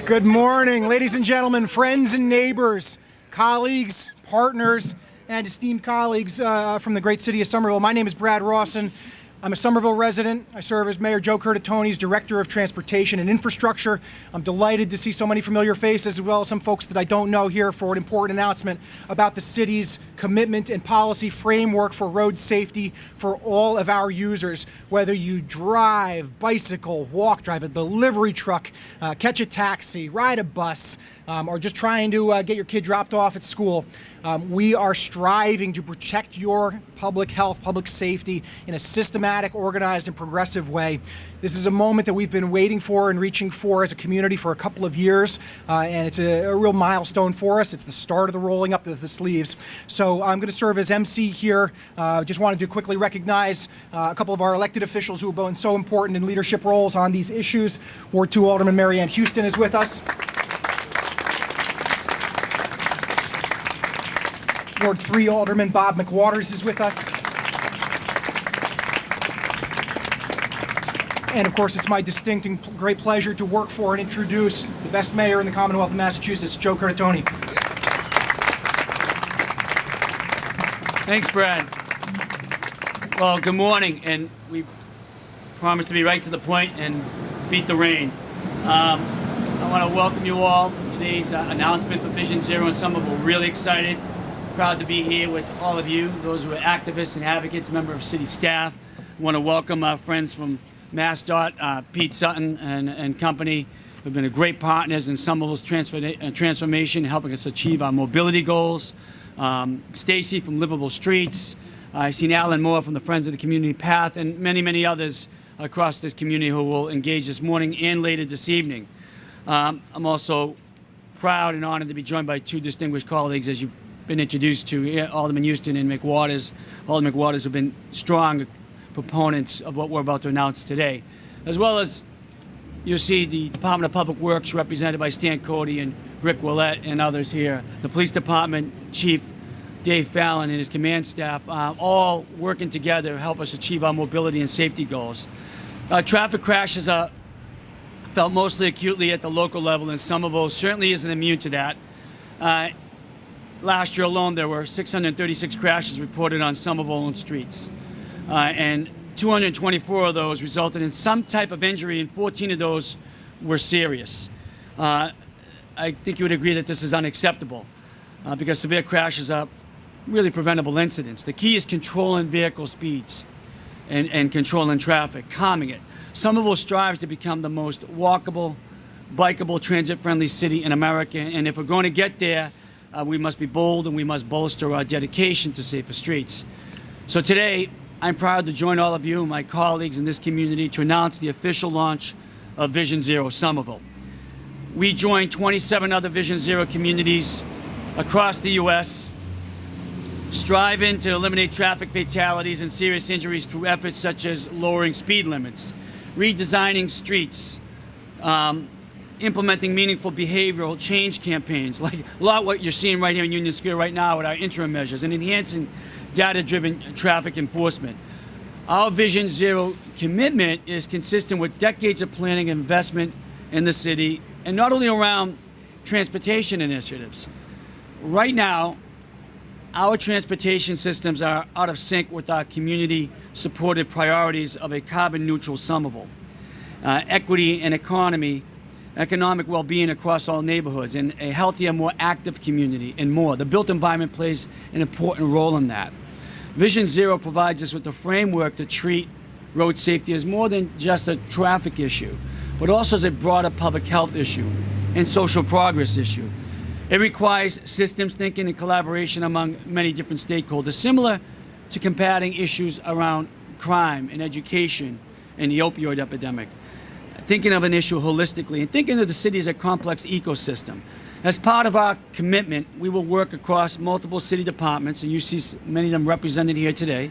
Good morning, ladies and gentlemen, friends and neighbors, colleagues, partners, and esteemed colleagues from the great city of Somerville. My name is Brad Rawson. I'm a Somerville resident. I serve as Mayor Joe Curtatone's Director of Transportation and Infrastructure. I'm delighted to see so many familiar faces, as well as some folks that I don't know here, for an important announcement about the city's commitment and policy framework for road safety for all of our users. Whether you drive, bicycle, walk, drive a delivery truck, catch a taxi, ride a bus, or just trying to get your kid dropped off at school, we are striving to protect your public health, public safety in a systematic, organized, and progressive way. This is a moment that we've been waiting for and reaching for as a community for a couple of years, and it's a real milestone for us. It's the start of the rolling up the sleeves. So I'm going to serve as MC here. Just wanted to quickly recognize a couple of our elected officials who have been so important in leadership roles on these issues. Ward 2 Alderman Mary Ann Houston is with us. Ward 3 Alderman Bob McWaters is with us. And of course, it's my distinct and great pleasure to work for and introduce the best mayor in the Commonwealth of Massachusetts, Joe Curtatone. Thanks, Brad. Well, good morning, and we promise to be right to the point and beat the rain. I want to welcome you all to today's announcement for Vision Zero in Somerville. Really excited, proud to be here with all of you, those who are activists and advocates, member of city staff. I want to welcome our friends from MassDOT, Pete Sutton and company, who've been great partners in Somerville's transformation, helping us achieve our mobility goals. Stacy from Livable Streets. I've seen Alan Moore from the Friends of the Community Path, and many, many others across this community who will engage this morning and later this evening. I'm also proud and honored to be joined by two distinguished colleagues, as you've been introduced to, Alderman Houston and McWaters. Alderman McWaters have been strong proponents of what we're about to announce today, as well as you'll see the Department of Public Works represented by Stan Cody and Rick Willett and others here, the Police Department Chief Dave Fallon and his command staff, all working together to help us achieve our mobility and safety goals. Traffic crashes are felt mostly acutely at the local level, and Somerville certainly isn't immune to that. Last year alone, there were 636 crashes reported on Somerville-owned streets. And 224 of those resulted in some type of injury, and 14 of those were serious. I think you would agree that this is unacceptable because severe crashes are really preventable incidents. The key is controlling vehicle speeds and controlling traffic, calming it. Somerville strives to become the most walkable, bikeable, transit-friendly city in America, and if we're going to get there, we must be bold and we must bolster our dedication to safer streets. So today, I'm proud to join all of you, my colleagues in this community, to announce the official launch of Vision Zero Somerville. We join 27 other Vision Zero communities across the U.S., striving to eliminate traffic fatalities and serious injuries through efforts such as lowering speed limits, redesigning streets, implementing meaningful behavioral change campaigns, like a lot what you're seeing right here in Union Square right now with our interim measures, and enhancing data-driven traffic enforcement. Our Vision Zero commitment is consistent with decades of planning and investment in the city, and not only around transportation initiatives. Right now, our transportation systems are out of sync with our community-supported priorities of a carbon-neutral Somerville, equity and economic well-being across all neighborhoods, and a healthier, more active community, and more. The built environment plays an important role in that. Vision Zero provides us with the framework to treat road safety as more than just a traffic issue, but also as a broader public health issue and social progress issue. It requires systems thinking and collaboration among many different stakeholders, similar to combating issues around crime and education and the opioid epidemic. Thinking of an issue holistically and thinking of the city as a complex ecosystem. As part of our commitment, we will work across multiple city departments, and you see many of them represented here today,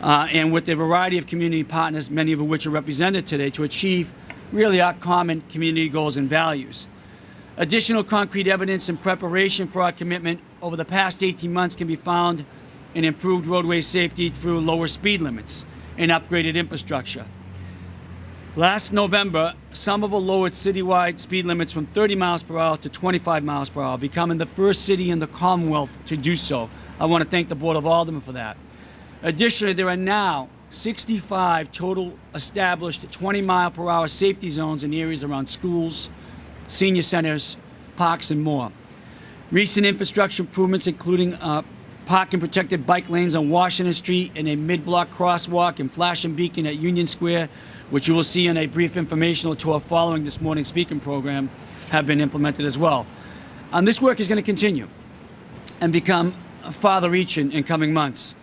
and with a variety of community partners, many of which are represented today, to achieve really our common community goals and values. Additional concrete evidence and preparation for our commitment over the past 18 months can be found in improved roadway safety through lower speed limits and upgraded infrastructure. Last November, Somerville lowered citywide speed limits from 30 miles per hour to 25 miles per hour, becoming the first city in the Commonwealth to do so. I want to thank the Board of Aldermen for that. Additionally, there are now 65 total established 20-mile-per-hour safety zones in areas around schools, senior centers, parks, and more. Recent infrastructure improvements, including parking protected bike lanes on Washington Street and a mid-block crosswalk and flashing beacon at Union Square, which you will see in a brief informational tour following this morning's speaking program, have been implemented as well. And this work is going to continue and become farther reaching in coming months.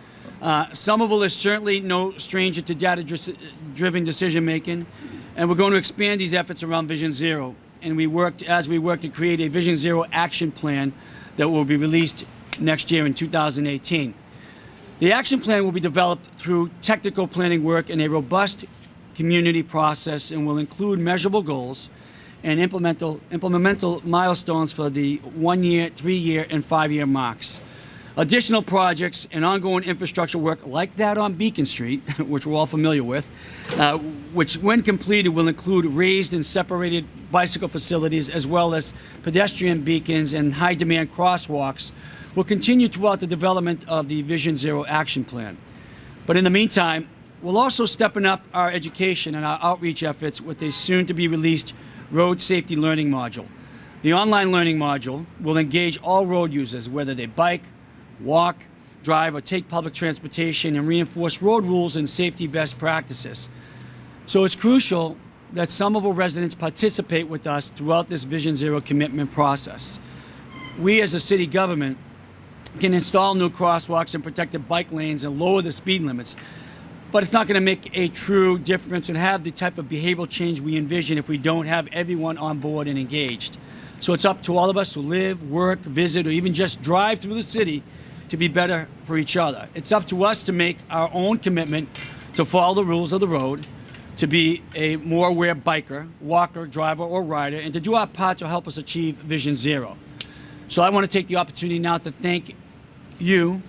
Somerville is certainly no stranger to data-driven decision-making, and we're going to expand these efforts around Vision Zero. And as we work to create a Vision Zero action plan that will be released next year in 2018. The action plan will be developed through technical planning work and a robust community process, and will include measurable goals and implemental milestones for the 1-year, 3-year, and 5-year marks. Additional projects and ongoing infrastructure work like that on Beacon Street, which we're all familiar with, which when completed will include raised and separated bicycle facilities as well as pedestrian beacons and high-demand crosswalks, will continue throughout the development of the Vision Zero action plan. But in the meantime, we're also stepping up our education and our outreach efforts with a soon-to-be-released road safety learning module. The online learning module will engage all road users, whether they bike, walk, drive, or take public transportation, and reinforce road rules and safety best practices. So it's crucial that Somerville residents participate with us throughout this Vision Zero commitment process. We as a city government can install new crosswalks and protected bike lanes and lower the speed limits, but it's not going to make a true difference and have the type of behavioral change we envision if we don't have everyone on board and engaged. So it's up to all of us who live, work, visit, or even just drive through the city to be better for each other. It's up to us to make our own commitment to follow the rules of the road, to be a more aware biker, walker, driver, or rider, and to do our part to help us achieve Vision Zero. So I want to take the opportunity now to thank you,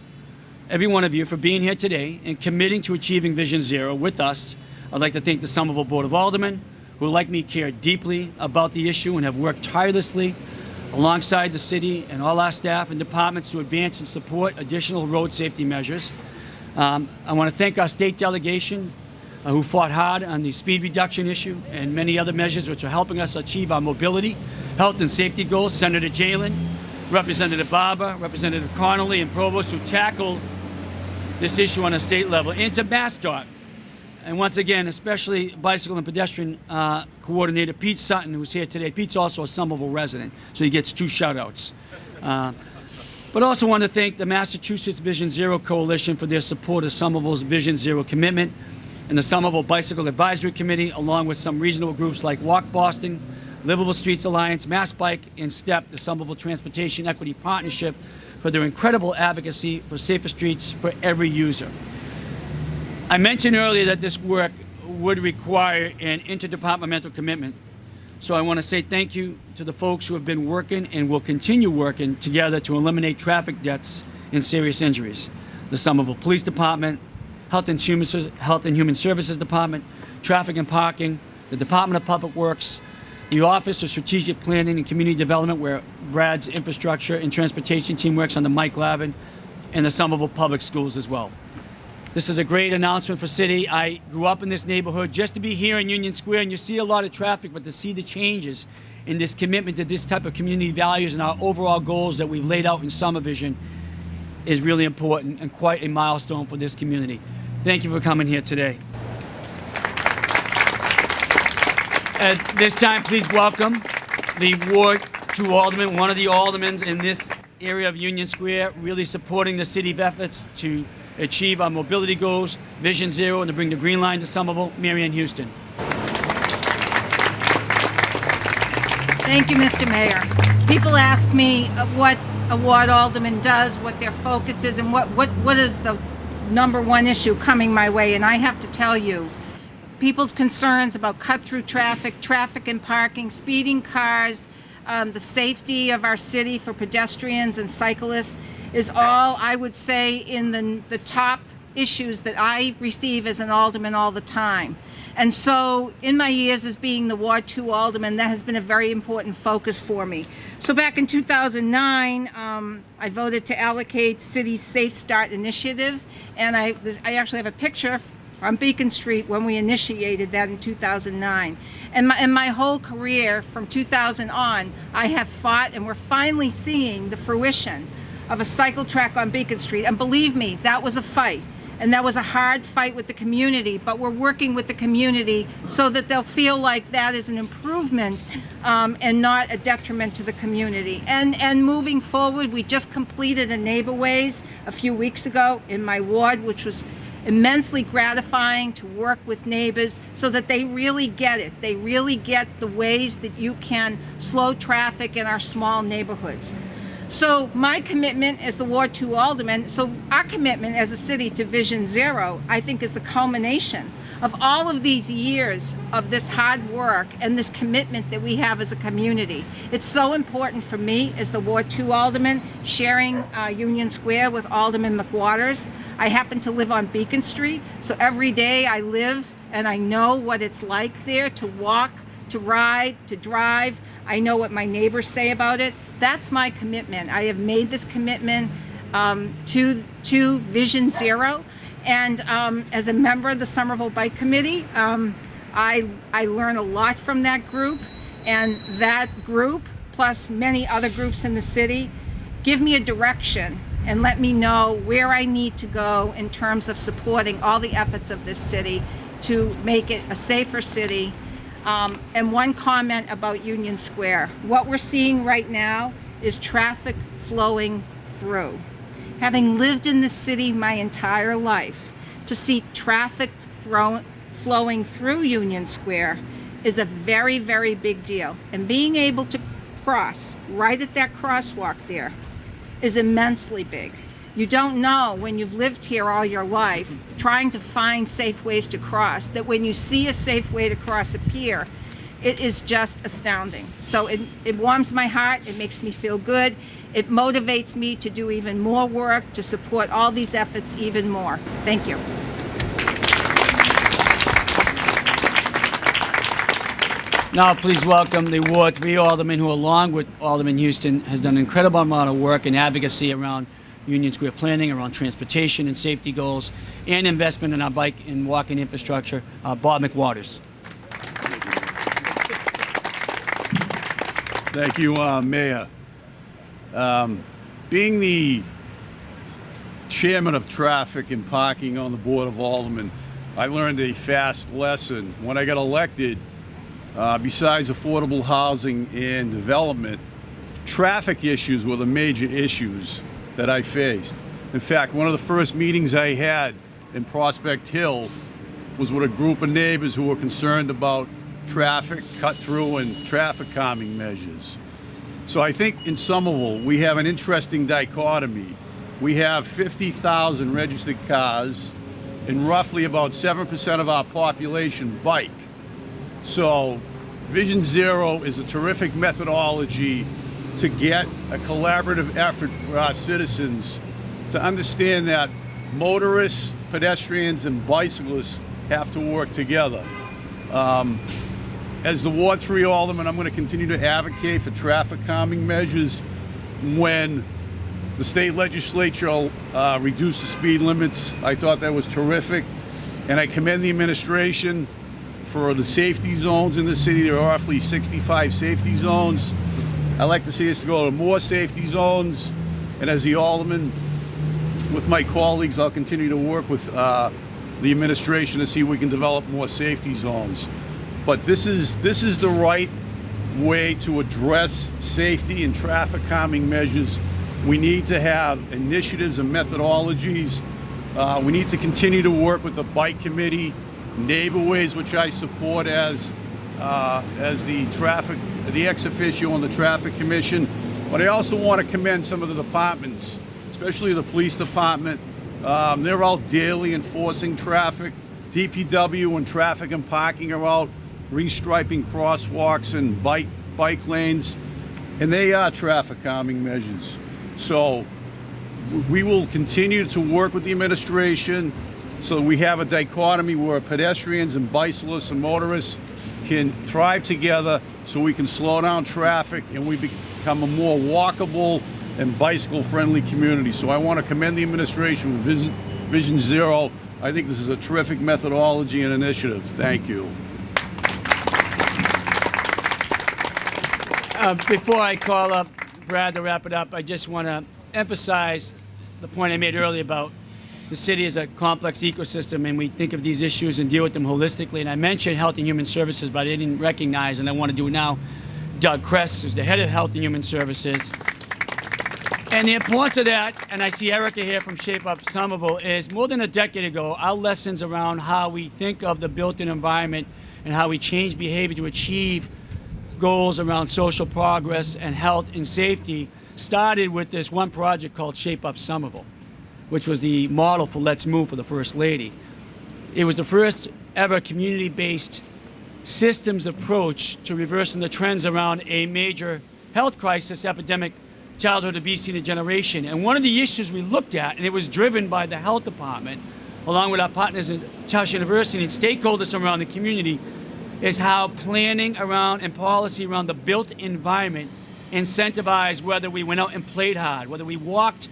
every one of you, for being here today and committing to achieving Vision Zero with us. I'd like to thank the Somerville Board of Aldermen, who, like me, care deeply about the issue and have worked tirelessly alongside the city and all our staff and departments to advance and support additional road safety measures. I want to thank our state delegation, who fought hard on the speed reduction issue and many other measures which are helping us achieve our mobility, health, and safety goals. Senator Jalen, Representative Barber, Representative Connolly, and Provost, who tackled this issue on a state level, into MassDOT. And once again, especially bicycle and pedestrian coordinator Pete Sutton, who's here today. Pete's also a Somerville resident, so he gets 2 shout-outs. But also want to thank the Massachusetts Vision Zero Coalition for their support of Somerville's Vision Zero commitment, and the Somerville Bicycle Advisory Committee, along with some regional groups like Walk Boston, Livable Streets Alliance, Mass Bike, and Sept, the Somerville Transportation Equity Partnership, for their incredible advocacy for safer streets for every user. I mentioned earlier that this work would require an interdepartmental commitment. So I want to say thank you to the folks who have been working and will continue working together to eliminate traffic deaths and serious injuries. The Somerville Police Department, Health and Human Services Department, Traffic and Parking, the Department of Public Works, the Office of Strategic Planning and Community Development, where Brad's infrastructure and transportation team works under Mike Lavin, and the Somerville Public Schools as well. This is a great announcement for city. I grew up in this neighborhood just to be here in Union Square, and you see a lot of traffic, but to see the changes in this commitment to this type of community values and our overall goals that we've laid out in Summer Vision is really important and quite a milestone for this community. Thank you for coming here today. At this time, please welcome the Ward 2 Alderman, one of the aldermen in this area of Union Square, really supporting the city's efforts to achieve our mobility goals, Vision Zero, and to bring the Green Line to Somerville, Mary Ann Houston. Thank you, Mr. Mayor. People ask me what a ward alderman does, what their focus is, and what is the #1 issue coming my way, and I have to tell you, people's concerns about cut-through traffic, traffic and parking, speeding cars, the safety of our city for pedestrians and cyclists is all, I would say, in the top issues that I receive as an alderman all the time. And so in my years as being the Ward 2 Alderman, that has been a very important focus for me. So back in 2009, I voted to allocate City's Safe Start Initiative, and I actually have a picture on Beacon Street when we initiated that in 2009. And my whole career from 2000 on, I have fought, and we're finally seeing the fruition of a cycle track on Beacon Street. And believe me, that was a fight. And that was a hard fight with the community, but we're working with the community so that they'll feel like that is an improvement and not a detriment to the community. And moving forward, we just completed a Neighbor Ways a few weeks ago in my ward, which was immensely gratifying to work with neighbors so that they really get it. They really get the ways that you can slow traffic in our small neighborhoods. So my commitment as the Ward 2 Alderman, so our commitment as a city to Vision Zero, I think is the culmination of all of these years of this hard work and this commitment that we have as a community. It's so important for me as the Ward 2 Alderman, sharing Union Square with Alderman McWaters. I happen to live on Beacon Street, so every day I live and I know what it's like there to walk, to ride, to drive. I know what my neighbors say about it. That's my commitment. I have made this commitment to Vision Zero. And as a member of the Somerville Bike Committee, I learn a lot from that group. And that group, plus many other groups in the city, give me a direction and let me know where I need to go in terms of supporting all the efforts of this city to make it a safer city. And one comment about Union Square. What we're seeing right now is traffic flowing through. Having lived in this city my entire life, to see traffic flowing through Union Square is a very, very big deal. And being able to cross right at that crosswalk there is immensely big. You don't know when you've lived here all your life, trying to find safe ways to cross, that when you see a safe way to cross a pier, it is just astounding. So it warms my heart, it makes me feel good, it motivates me to do even more work to support all these efforts even more. Thank you. Now, please welcome the Ward 3 Alderman, who, along with Alderman Houston, has done an incredible amount of work and advocacy around Union Square planning, around transportation and safety goals, and investment in our bike and walking infrastructure, Bob McWaters. Thank you, Mayor. Being the chairman of traffic and parking on the Board of Aldermen, I learned a fast lesson. When I got elected, besides affordable housing and development, traffic issues were the major issues that I faced. In fact, one of the first meetings I had in Prospect Hill was with a group of neighbors who were concerned about traffic cut through and traffic calming measures. So I think in Somerville, we have an interesting dichotomy. We have 50,000 registered cars and roughly about 7% of our population bike. So Vision Zero is a terrific methodology to get a collaborative effort for our citizens to understand that motorists, pedestrians, and bicyclists have to work together. As the Ward 3 Alderman, I'm going to continue to advocate for traffic calming measures. When the state legislature reduced the speed limits, I thought that was terrific. And I commend the administration for the safety zones in the city. There are roughly 65 safety zones. I'd like to see us go to more safety zones. And as the Alderman, with my colleagues, I'll continue to work with the administration to see if we can develop more safety zones. But this is the right way to address safety and traffic calming measures. We need to have initiatives and methodologies. We need to continue to work with the Bike Committee, Neighbor Ways, which I support as the ex officio on the Traffic Commission. But I also want to commend some of the departments, especially the police department. They're out daily enforcing traffic. DPW and traffic and parking are out restriping crosswalks and bike lanes, and they are traffic calming measures. So we will continue to work with the administration so we have a dichotomy where pedestrians and bicyclists and motorists can thrive together, so we can slow down traffic and we become a more walkable and bicycle-friendly community. So I want to commend the administration for Vision Zero. I think this is a terrific methodology and initiative. Thank you. Before I call up Brad to wrap it up, I just want to emphasize the point I made earlier about the city is a complex ecosystem, and we think of these issues and deal with them holistically. And I mentioned Health and Human Services, but I didn't recognize, and I want to do it now, Doug Kress, who's the head of Health and Human Services. And the importance of that, and I see Erica here from Shape Up Somerville, is more than a decade ago, our lessons around how we think of the built-in environment and how we change behavior to achieve goals around social progress and health and safety started with this one project called Shape Up Somerville, which was the model for Let's Move for the First Lady. It was the first ever community-based systems approach to reversing the trends around a major health crisis epidemic, childhood obesity and degeneration. And one of the issues we looked at, and it was driven by the health department, along with our partners at Tufts University and stakeholders around the community, is how planning around and policy around the built environment incentivized whether we went out and played hard, whether we walked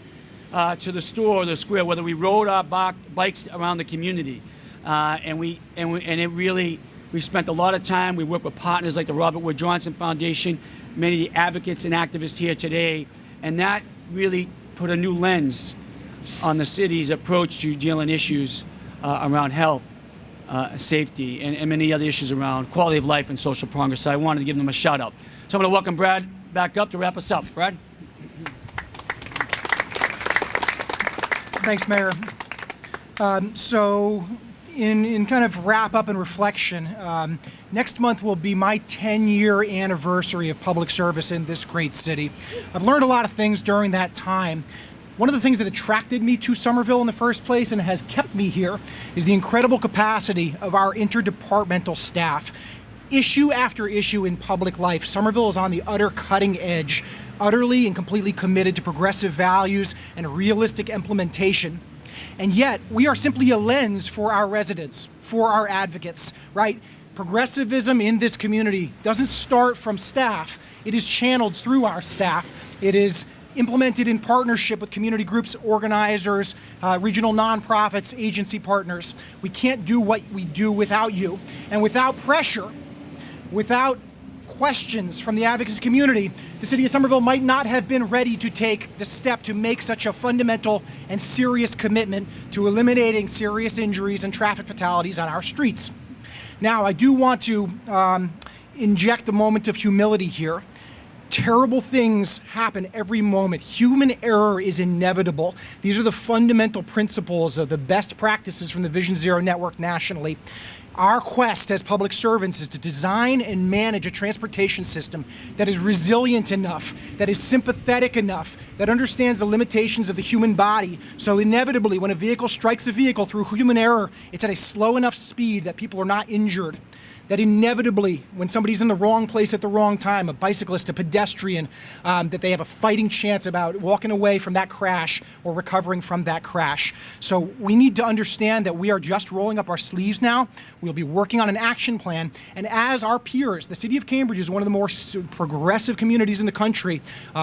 to the store or the square, whether we rode our bikes around the community. And it really, we spent a lot of time. We worked with partners like the Robert Wood Johnson Foundation, many of the advocates and activists here today, and that really put a new lens on the city's approach to dealing issues around health, safety, and many other issues around quality of life and social progress. So I wanted to give them a shout out. So I'm going to welcome Brad back up to wrap us up. Brad? Thanks, Mayor. So in kind of wrap up and reflection, next month will be my 10-year anniversary of public service in this great city. I've learned a lot of things during that time. One of the things that attracted me to Somerville in the first place and has kept me here is the incredible capacity of our interdepartmental staff. Issue after issue in public life, Somerville is on the utter cutting edge, utterly and completely committed to progressive values and realistic implementation. And yet, we are simply a lens for our residents, for our advocates, right? Progressivism in this community doesn't start from staff. It is channeled through our staff. It is implemented in partnership with community groups, organizers, regional nonprofits, agency partners. We can't do what we do without you. And without pressure, without questions from the advocacy community, the city of Somerville might not have been ready to take the step to make such a fundamental and serious commitment to eliminating serious injuries and traffic fatalities on our streets. Now, I do want to inject a moment of humility here. Terrible things happen every moment. Human error is inevitable. These are the fundamental principles of the best practices from the Vision Zero Network nationally. Our quest as public servants is to design and manage a transportation system that is resilient enough, that is sympathetic enough, that understands the limitations of the human body. So inevitably, when a vehicle strikes a vehicle through human error, it's at a slow enough speed that people are not injured. That inevitably, when somebody's in the wrong place at the wrong time, a bicyclist, a pedestrian, that they have a fighting chance about walking away from that crash or recovering from that crash. So we need to understand that we are just rolling up our sleeves now. We'll be working on an action plan. And as our peers, the city of Cambridge is one of the more progressive communities in the country.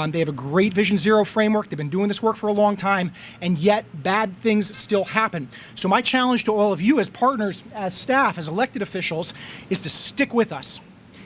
They have a great Vision Zero framework. They've been doing this work for a long time, and yet bad things still happen. So my challenge to all of you as partners, as staff, as elected officials, is to stick with us,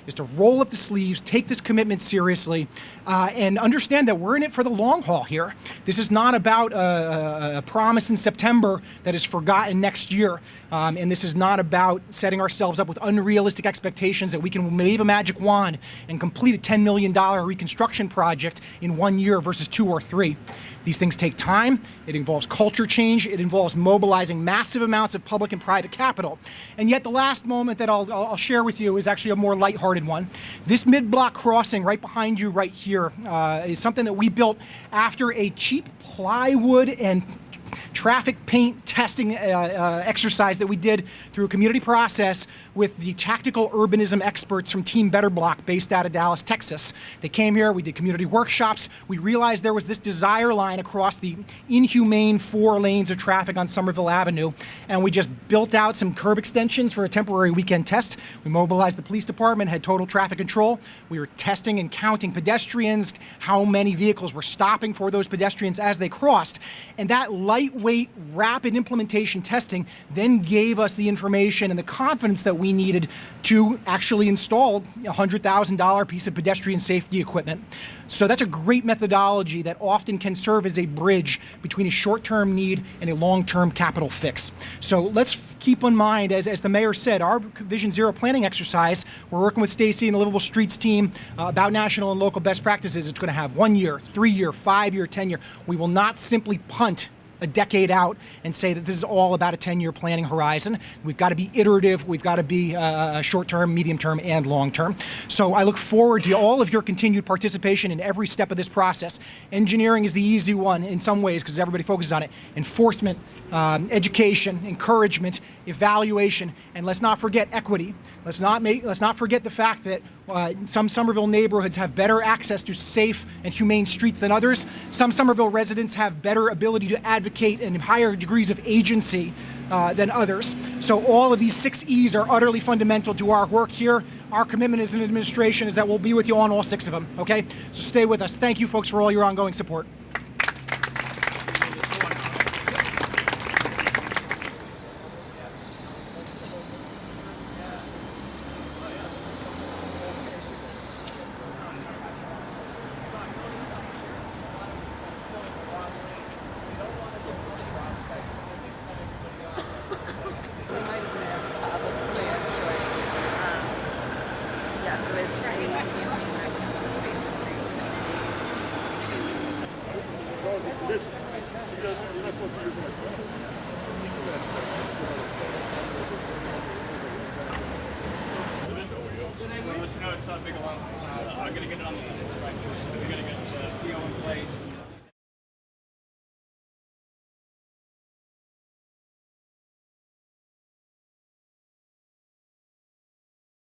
is to roll up the sleeves, take this commitment seriously, and understand that we're in it for the long haul here. This is not about a promise in September that is forgotten next year. And this is not about setting ourselves up with unrealistic expectations that we can wave a magic wand and complete a $10 million reconstruction project in 1 year versus 2 or 3. These things take time. It involves culture change. It involves mobilizing massive amounts of public and private capital. And yet the last moment that I'll share with you is actually a more lighthearted one. This mid-block crossing right behind you right here is something that we built after a cheap plywood and traffic paint testing exercise that we did through a community process with the tactical urbanism experts from Team Better Block based out of Dallas, Texas. They came here, we did community workshops. We realized there was this desire line across the inhumane 4 lanes of traffic on Somerville Avenue, and we just built out some curb extensions for a temporary weekend test. We mobilized the police department, had total traffic control. We were testing and counting pedestrians, how many vehicles were stopping for those pedestrians as they crossed. And that lightweight, rapid implementation testing then gave us the information and the confidence that we needed to actually install a $100,000 piece of pedestrian safety equipment. So that's a great methodology that often can serve as a bridge between a short-term need and a long-term capital fix. So let's keep in mind, as the mayor said, our Vision Zero planning exercise, we're working with Stacy and the Livable Streets team about national and local best practices. It's going to have 1 year, 3 year, 5 year, 10 year. We will not simply punt a decade out and say that this is all about a 10-year planning horizon. We've got to be iterative. We've got to be short-term, medium-term, and long-term. So I look forward to all of your continued participation in every step of this process. Engineering is the easy one in some ways because everybody focuses on it. Enforcement, education, encouragement, evaluation, and let's not forget equity. Let's not forget the fact that some Somerville neighborhoods have better access to safe and humane streets than others. Some Somerville residents have better ability to advocate and higher degrees of agency than others. So all of these 6 E's are utterly fundamental to our work here. Our commitment as an administration is that we'll be with you on all 6 of them, okay? So stay with us. Thank you, folks, for all your ongoing support. I'm gonna get it on the strike.